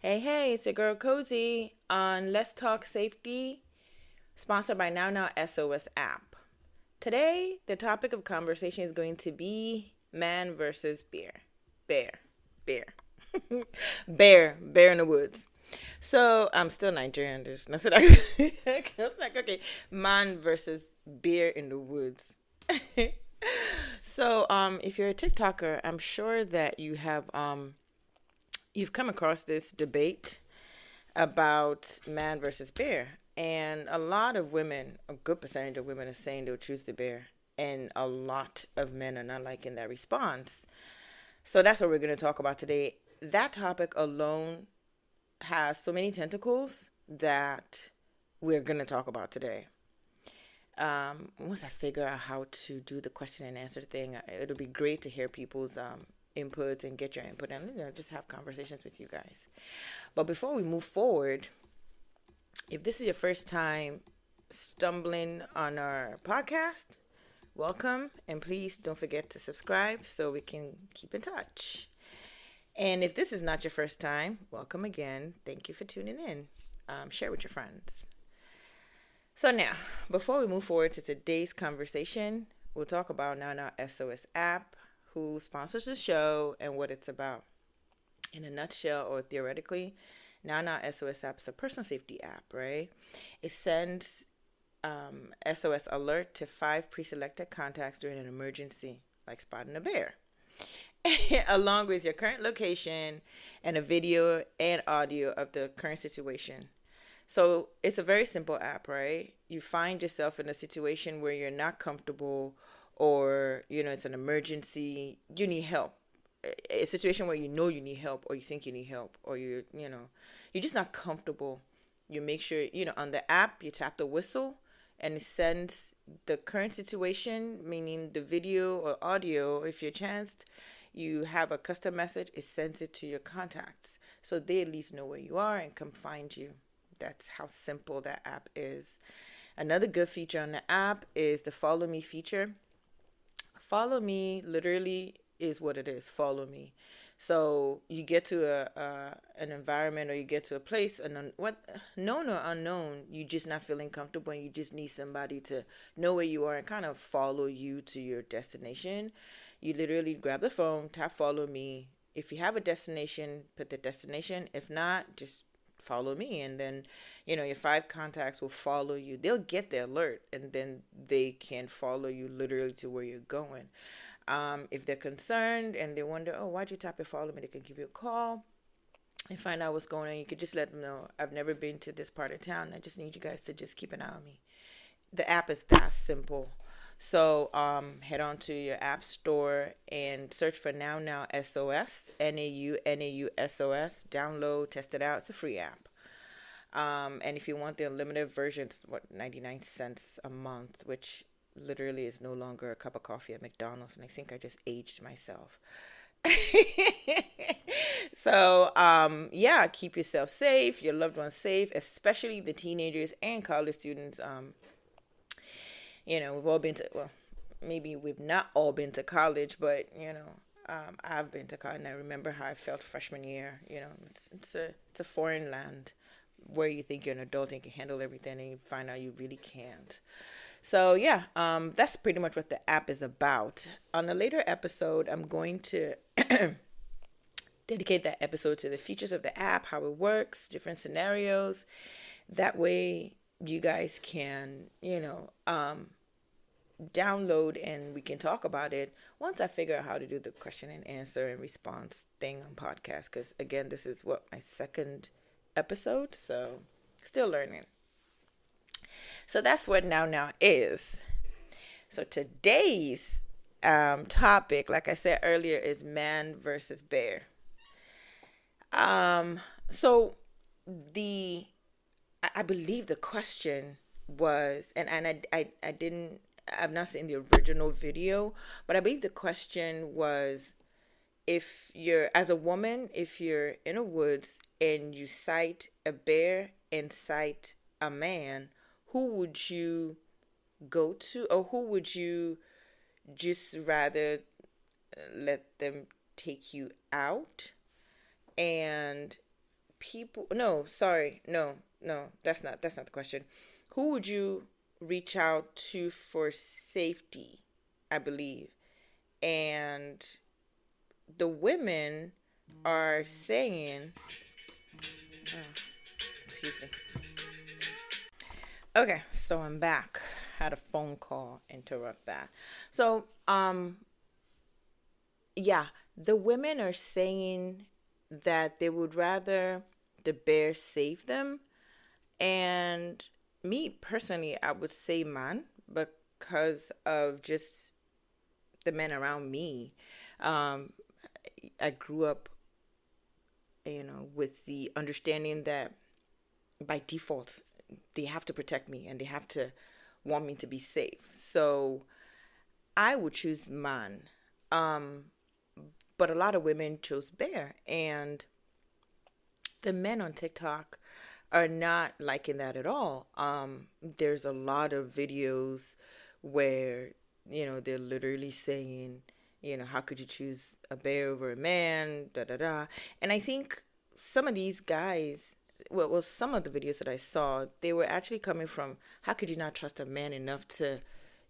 Hey, it's your girl Cozy on Let's Talk Safety, sponsored by Now Now SOS app. Today, the topic of conversation is going to be man versus bear. Bear, bear, bear in the woods. So I'm still Nigerian. There's nothing I it's like okay, man versus bear in the woods. So if you're a TikToker, I'm sure that you've come across this debate about man versus bear. And a lot of women, a good percentage of women are saying they'll choose the bear. And a lot of men are not liking that response. So that's what we're going to talk about today. That topic alone has so many tentacles that we're going to talk about today. Once I figure out how to do the question and answer thing, it'll be great to hear people's inputs and get your input and just have conversations with you guys. But before we move forward, if this is your first time stumbling on our podcast, welcome. And please don't forget to subscribe so we can keep in touch. And if this is not your first time, welcome again. Thank you for tuning in. Share with your friends. So now, before we move forward to today's conversation, we'll talk about Now Now SOS app, who sponsors the show, and what it's about. In a nutshell, or theoretically, Now Now SOS app is a personal safety app, right? It sends SOS alert to 5 pre-selected contacts during an emergency, like spotting a bear, along with your current location and a video and audio of the current situation. So it's a very simple app, right? You find yourself in a situation where you're not comfortable, or it's an emergency, you need help. A situation where you need help, or you think you need help, or you're just not comfortable. You make sure, on the app, you tap the whistle and it sends the current situation, meaning the video or audio. If you're chanced, you have a custom message, it sends it to your contacts so they at least know where you are and come find you. That's how simple that app is. Another good feature on the app is the follow me feature. Follow me literally is what it is. Follow me. So you get to an environment, or you get to a place, and what known or unknown, you just not feeling comfortable, and you just need somebody to know where you are and kind of follow you to your destination. You literally grab the phone, tap follow me. If you have a destination, put the destination. If not, just follow me, and then your 5 contacts will follow you. They'll get the alert, and then they can follow you literally to where you're going. If they're concerned and they wonder, oh, why'd you tap your follow me, they can give you a call and find out what's going on. You could just let them know, I've never been to this part of town, I just need you guys to just keep an eye on me. The app is that simple. So head on to your app store and search for Now Now SOS, NAU SOS. Download, test it out. It's a free app. And if you want the unlimited version, it's 99 cents a month, which literally is no longer a cup of coffee at McDonald's. And I think I just aged myself. So keep yourself safe, your loved ones safe, especially the teenagers and college students. We've all been to, well, maybe we've not all been to college, but I've been to college, and I remember how I felt freshman year. It's a foreign land where you think you're an adult and can handle everything, and you find out you really can't. So that's pretty much what the app is about. On a later episode, I'm going to dedicate that episode to the features of the app, how it works, different scenarios. That way, you guys can, download and we can talk about it once I figure out how to do the question and answer and response thing on podcast. Because again, this is my second episode, so still learning. So that's what Now is. So today's topic, like I said earlier, is man versus bear. So the I believe the question was, and I didn't, I've not seen the original video, but I believe the question was, if you're, as a woman, if you're in a woods and you sight a bear and sight a man, who would you go to, or who would you just rather let them take you out? And people, no, sorry, no, that's not the question. Who would you reach out to for safety, I believe. And the women are saying, oh, excuse me. Okay, so I'm back. Had a phone call interrupt that. So, yeah, the women are saying that they would rather the bear save them. And me personally, I would say man, because of just the men around me. Um, I grew up, with the understanding that by default, they have to protect me and they have to want me to be safe. So I would choose man. Um, but a lot of women chose bear. And the men on TikTok are not liking that at all. There's a lot of videos where, they're literally saying, how could you choose a bear over a man? Da da da. And I think some of these guys, well, some of the videos that I saw, they were actually coming from, how could you not trust a man enough to,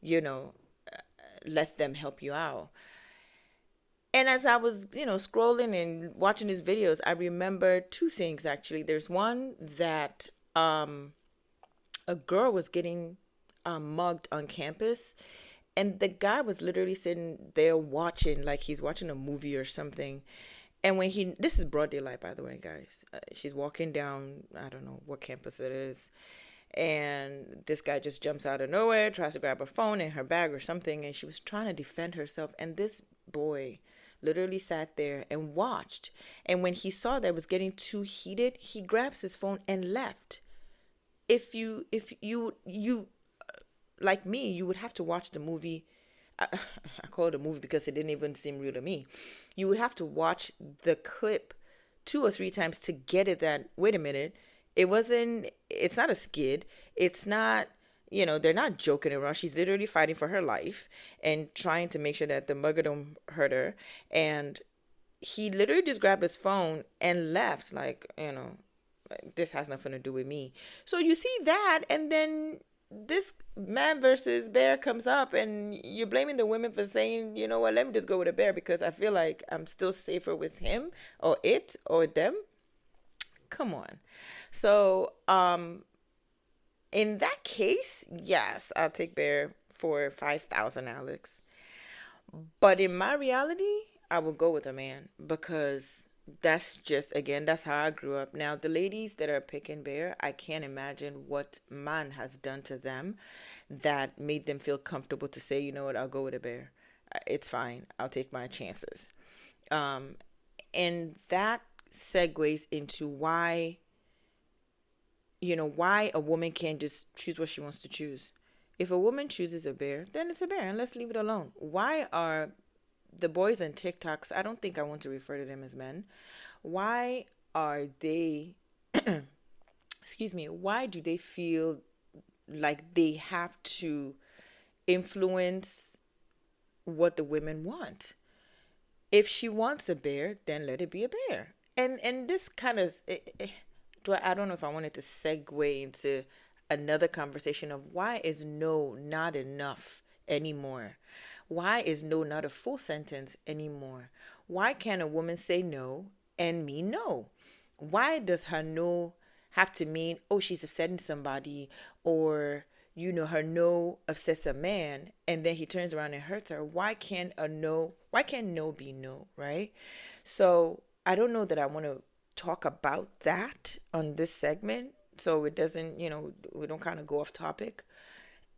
you know, let them help you out? And as I was, scrolling and watching these videos, I remember two things actually. There's one that um, a girl was getting mugged on campus, and the guy was literally sitting there watching, like he's watching a movie or something. And this is broad daylight, by the way, guys. She's walking down, I don't know what campus it is, and this guy just jumps out of nowhere, tries to grab her phone and her bag or something, and she was trying to defend herself. And this boy literally sat there and watched. And when he saw that it was getting too heated, he grabs his phone and left. If you like me, you would have to watch the movie. I call it a movie because it didn't even seem real to me. You would have to watch the clip two or three times to get it that, wait a minute, it's not a skid. It's not, they're not joking around. She's literally fighting for her life and trying to make sure that the mugger don't hurt her. And he literally just grabbed his phone and left, like, this has nothing to do with me. So you see that, and then this man versus bear comes up, and you're blaming the women for saying, you know what, let me just go with a bear because I feel like I'm still safer with him or it or them. Come on. So, in that case, yes, I'll take bear for 5,000, Alex. But in my reality, I will go with a man because that's just, again, that's how I grew up. Now, the ladies that are picking bear, I can't imagine what man has done to them that made them feel comfortable to say, you know what, I'll go with a bear. It's fine. I'll take my chances. Um, and that segues into why a woman can't just choose what she wants to choose. If a woman chooses a bear, then it's a bear, and let's leave it alone. Why are the boys in TikToks, I don't think I want to refer to them as men, why are they, excuse me, why do they feel like they have to influence what the women want? If she wants a bear, then let it be a bear. And this kind of, I don't know if I wanted to segue into another conversation of why is no not enough anymore? Why is no not a full sentence anymore? Why can't a woman say no and mean no? Why does her no have to mean, oh, she's upsetting somebody, or, her no upsets a man and then he turns around and hurts her? Why can't no be no, right? So I don't know that I want to talk about that on this segment so it doesn't, we don't kind of go off topic.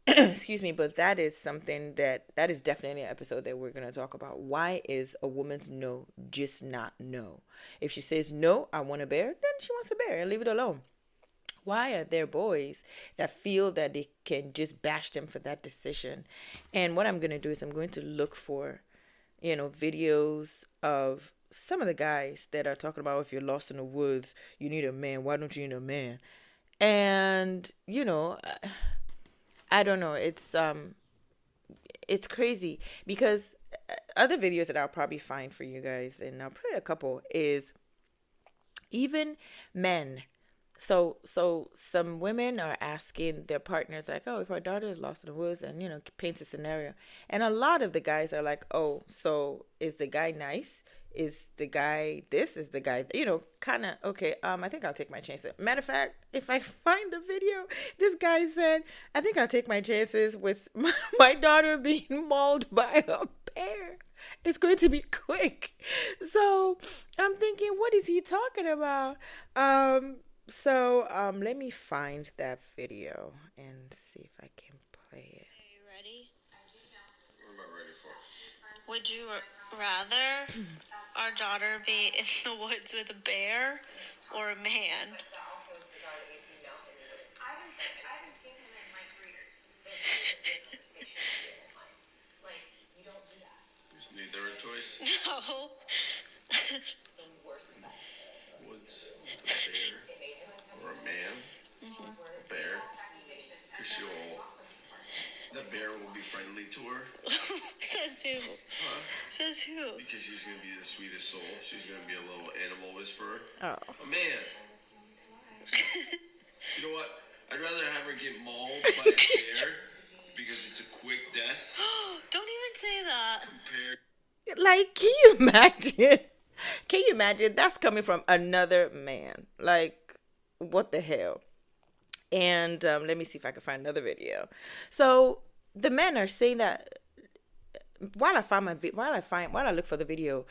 Excuse me, but that is something that is definitely an episode that we're going to talk about. Why is a woman's no just not no? If she says no, I want a bear, then she wants a bear and leave it alone. Why are there boys that feel that they can just bash them for that decision? And what I'm going to do is I'm going to look for, videos of some of the guys that are talking about, if you're lost in the woods, you need a man. Why don't you need a man? And, I don't know. It's crazy because other videos that I'll probably find for you guys, and I'll play a couple, is Even men. So some women are asking their partners like, "Oh, if our daughter is lost in the woods," and paints a scenario. And a lot of the guys are like, "Oh, so is the guy nice? Is the guy this? Is the guy, kind of okay? I think I'll take my chances." Matter of fact, if I find the video, this guy said, "I think I'll take my chances with my daughter being mauled by a bear. It's going to be quick." So I'm thinking, what is he talking about? Let me find that video and see if I can play it. Are you ready? What am I ready for? Would you rather our daughter be in the woods with a bear or a man? Is neither a choice? No. Woods with a bear or a man? A bear? Because the bear will be friendly to her. Says who? Huh? Says who? Because she's going to be the sweetest soul. She's going to be a little animal whisperer. Oh. A man. You know what? I'd rather have her get mauled by a bear because it's a quick death. Don't even say that. Like, can you imagine? Can you imagine? That's coming from another man. Like, what the hell? And let me see if I can find another video. So the men are saying that while I look for the video,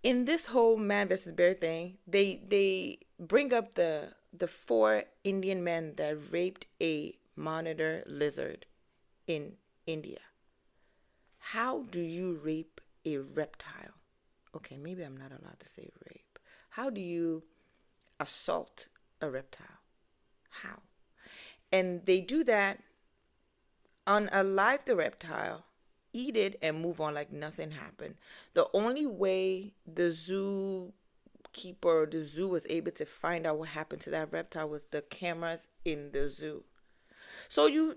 in this whole man versus bear thing, they bring up the 4 Indian men that raped a monitor lizard in India. How do you rape a reptile? Okay, maybe I'm not allowed to say rape. How do you assault a reptile? How? And they do that, unalive the reptile, eat it, and move on like nothing happened. The only way the zookeeper or the zoo was able to find out what happened to that reptile was the cameras in the zoo. So you're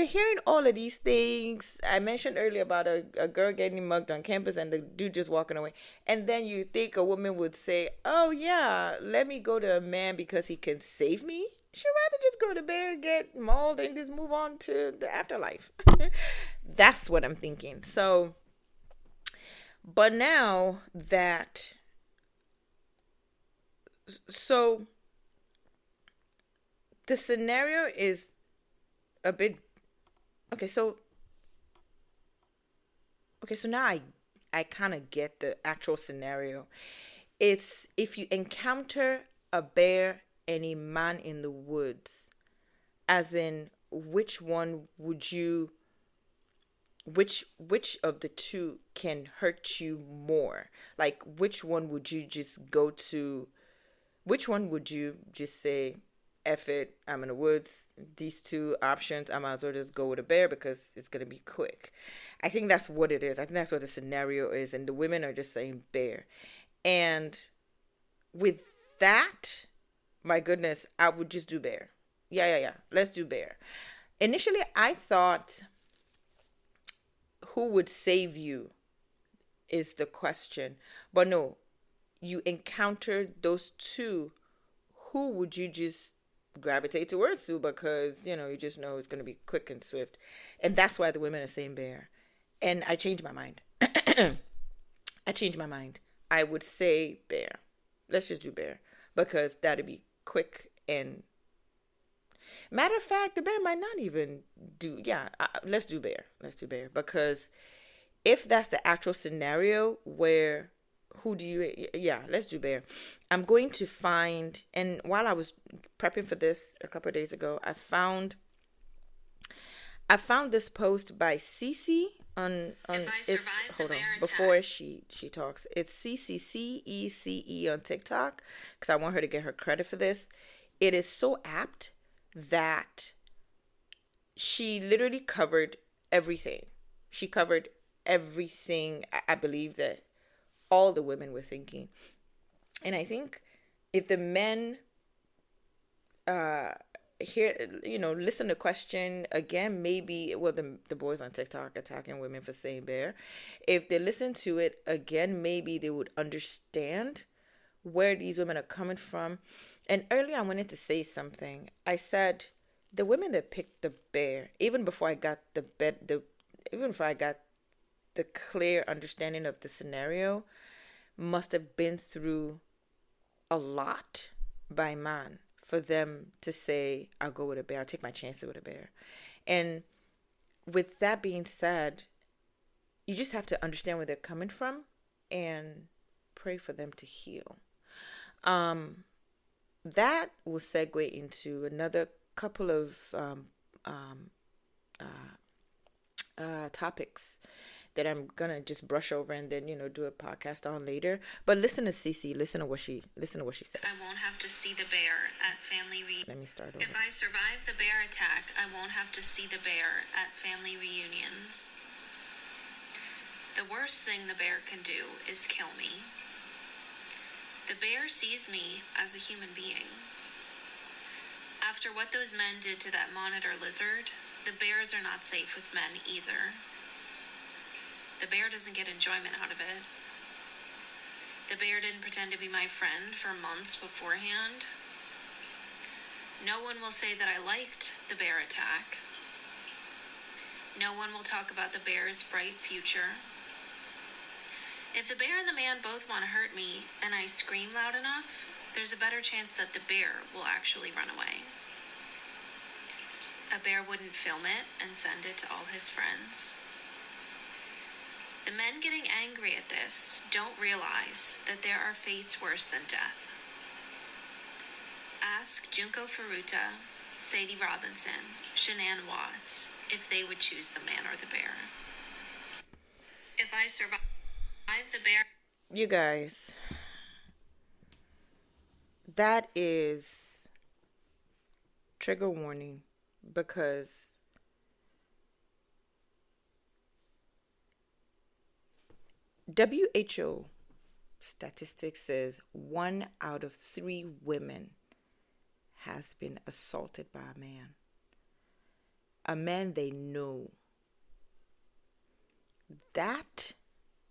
hearing all of these things. I mentioned earlier about a girl getting mugged on campus and the dude just walking away. And then you think a woman would say, "Oh yeah, let me go to a man because he can save me." She'd rather just go to bear, get mauled, and just move on to the afterlife. That's what I'm thinking. But now that, so the scenario is a bit okay. So now I kind of get the actual scenario. It's if you encounter a bear and a man in the woods, as in which one would you which of the two can hurt you more? Like, which one would you just go to? Which one would you just say, F it, I'm in the woods, these two options, I might as well just go with a bear because it's going to be quick. I think that's what it is. I think that's what the scenario is. And the women are just saying bear. And with that, my goodness, I would just do bear. Yeah. Let's do bear. Initially, I thought who would save you is the question. But no, you encountered those two. Who would you just gravitate towards to because you just know it's going to be quick and swift, and that's why the women are saying bear. And I changed my mind. I would say bear. Let's just do bear because that'd be quick. And matter of fact, the bear might not even do. Yeah, let's do bear. Because if that's the actual scenario where who do you, yeah, let's do bear. I'm going to find, and while I was prepping for this a couple of days ago, I found this post by Cece on if hold on before she talks. It's CCCECE on TikTok because I want her to get her credit for this. It is so apt that she literally covered everything. She covered everything. I believe that all the women were thinking. And I think if the men hear, listen to question again, maybe, well, the boys on TikTok attacking women for saying bear, if they listen to it again, maybe they would understand where these women are coming from. And earlier I wanted to say something. I said the women that picked the bear, even before I got even before I got the clear understanding of the scenario, must have been through a lot by man for them to say, I'll go with a bear, I'll take my chances with a bear. And with that being said, you just have to understand where they're coming from and pray for them to heal. That will segue into another couple of topics that I'm gonna just brush over and then do a podcast on later. But listen to Cece. Listen to what she said. I won't have to see the bear at family reunions. Let me start over. If I survive the bear attack, I won't have to see the bear at family reunions. The worst thing the bear can do is kill me. The bear sees me as a human being. After what those men did to that monitor lizard, the bears are not safe with men either. The bear doesn't get enjoyment out of it. The bear didn't pretend to be my friend for months beforehand. No one will say that I liked the bear attack. No one will talk about the bear's bright future. If the bear and the man both want to hurt me and I scream loud enough, there's a better chance that the bear will actually run away. A bear wouldn't film it and send it to all his friends. The men getting angry at this don't realize that there are fates worse than death. Ask Junko Furuta, Sadie Robinson, Shanann Watts if they would choose the man or the bear. If I survive the bear... You guys, that is trigger warning, because WHO statistics says 1 out of 3 women has been assaulted by a man they know. That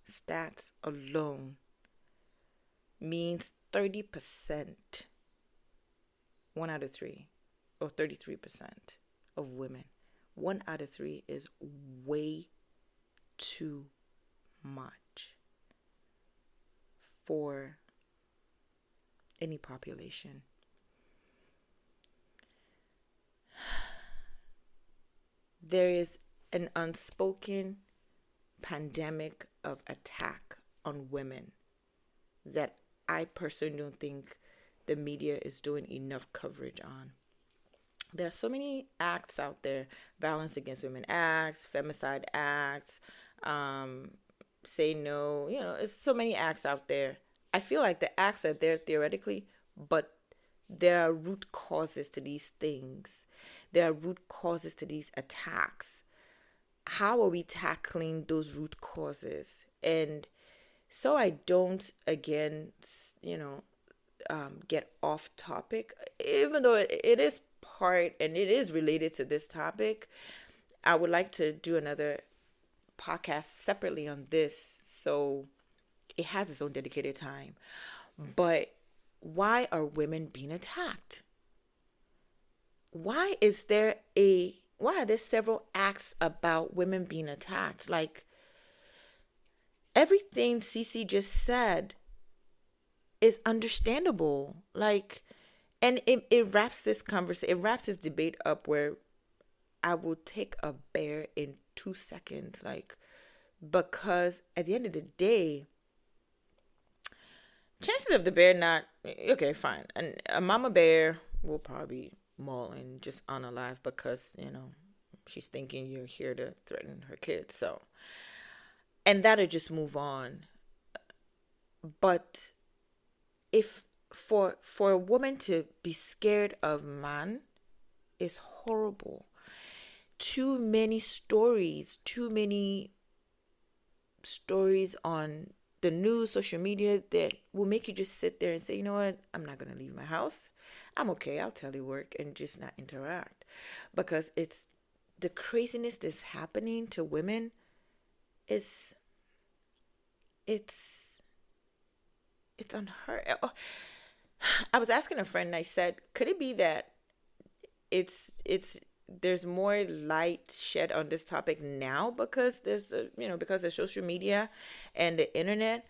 stats alone means 30%, 1 out of 3, or 33% of women. 1 out of 3 is way too much for any population. There is an unspoken pandemic of attack on women that I personally don't think the media is doing enough coverage on. There are so many acts out there: Violence Against Women acts, femicide acts, say no, it's so many acts out there. I feel like the acts are there theoretically, but there are root causes to these things. There are root causes to these attacks. How are we tackling those root causes? And so I don't, again, get off topic, even though it is part and it is related to this topic. I would like to do another podcast separately on this, so it has its own dedicated time. But why are women being attacked? Why are there several acts about women being attacked? Like, everything Cece just said is understandable. Like, and it wraps this conversation, it wraps this debate up where I will take a bear in 2 seconds. Like, because at the end of the day, chances of the bear not, okay, fine. And a mama bear will probably maul and just unalive because, she's thinking you're here to threaten her kids. So, and that'll just move on. But if for a woman to be scared of man is horrible. Too many stories on the news, social media that will make you just sit there and say, you know what, I'm not going to leave my house. I'm okay. I'll telework and just not interact, because it's the craziness that's happening to women is it's unheard. I was asking a friend, and I said, could it be that it's there's more light shed on this topic now because because of social media and the internet,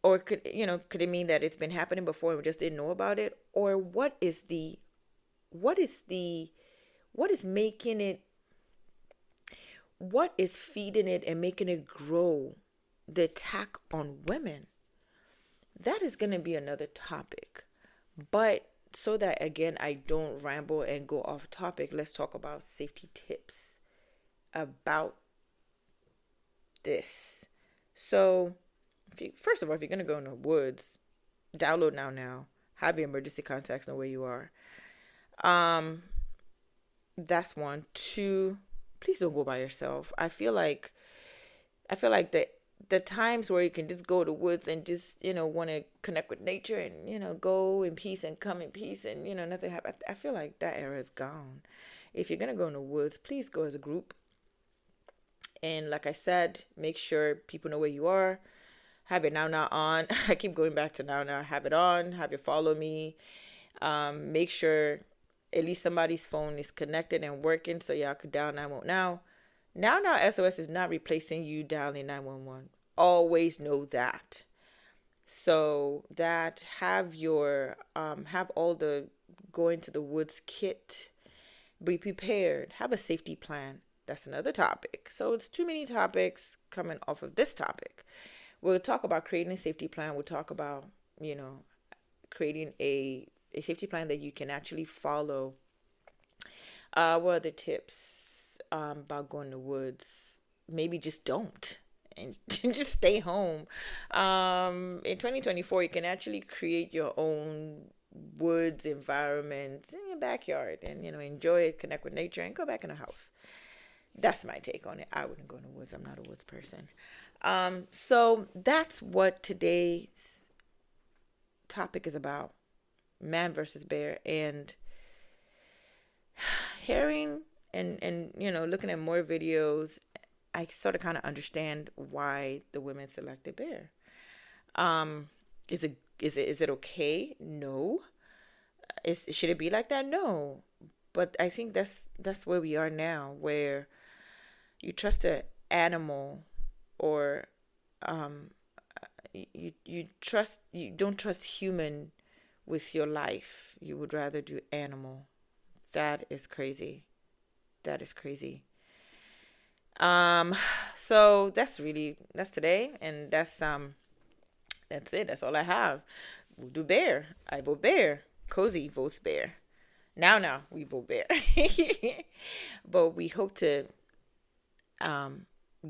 or could it mean that it's been happening before and we just didn't know about it? Or what is making it, what is feeding it and making it grow, the attack on women? That is going to be another topic. But so that, again, I don't ramble and go off topic, let's talk about safety tips about this. So, first of all, if you're going to go in the woods, download Now. Have your emergency contacts know where you are. That's one. Two, please don't go by yourself. I feel like the times where you can just go to the woods and just, want to connect with nature and, go in peace and come in peace and, nothing happen. I feel like that era is gone. If you're going to go in the woods, please go as a group. And like I said, make sure people know where you are. Have it now on. I keep going back to now. Have it on. Have it follow me. Make sure at least somebody's phone is connected and working so y'all could dial 911. Now SOS is not replacing you dialing 911. Always know that. So that have all the going to the woods kit. Be prepared. Have a safety plan. That's another topic. So it's too many topics coming off of this topic. We'll talk about creating a safety plan. We'll talk about, creating a safety plan that you can actually follow. What are the tips about going to the woods? Maybe just don't. And just stay home. In 2024, you can actually create your own woods environment in your backyard and, enjoy it, connect with nature, and go back in the house. That's my take on it. I wouldn't go in the woods. I'm not a woods person. So that's what today's topic is about. Man versus bear. And hearing and looking at more videos, I sort of kind of understand why the women selected bear. Is it okay? No. Should it be like that? No. But I think that's where we are now, where you trust an animal, or you don't trust human with your life. You would rather do animal. That is crazy. So that's today, and that's it. That's all I have. We'll do bear. I vote bear. Cozy votes bear. Now we vote bear. But we hope to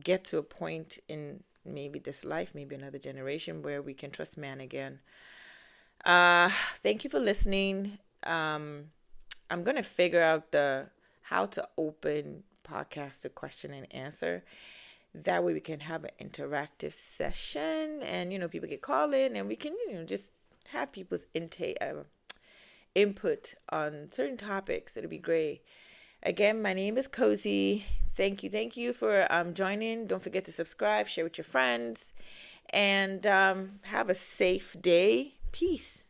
get to a point in maybe this life, maybe another generation, where we can trust man again. Thank you for listening. I'm gonna figure out how to open podcast to question and answer. That way we can have an interactive session, and people can call in, and we can just have people's input on certain topics. It'll be great. Again, my name is Cozy. Thank you for joining. Don't forget to subscribe, share with your friends, and have a safe day. Peace.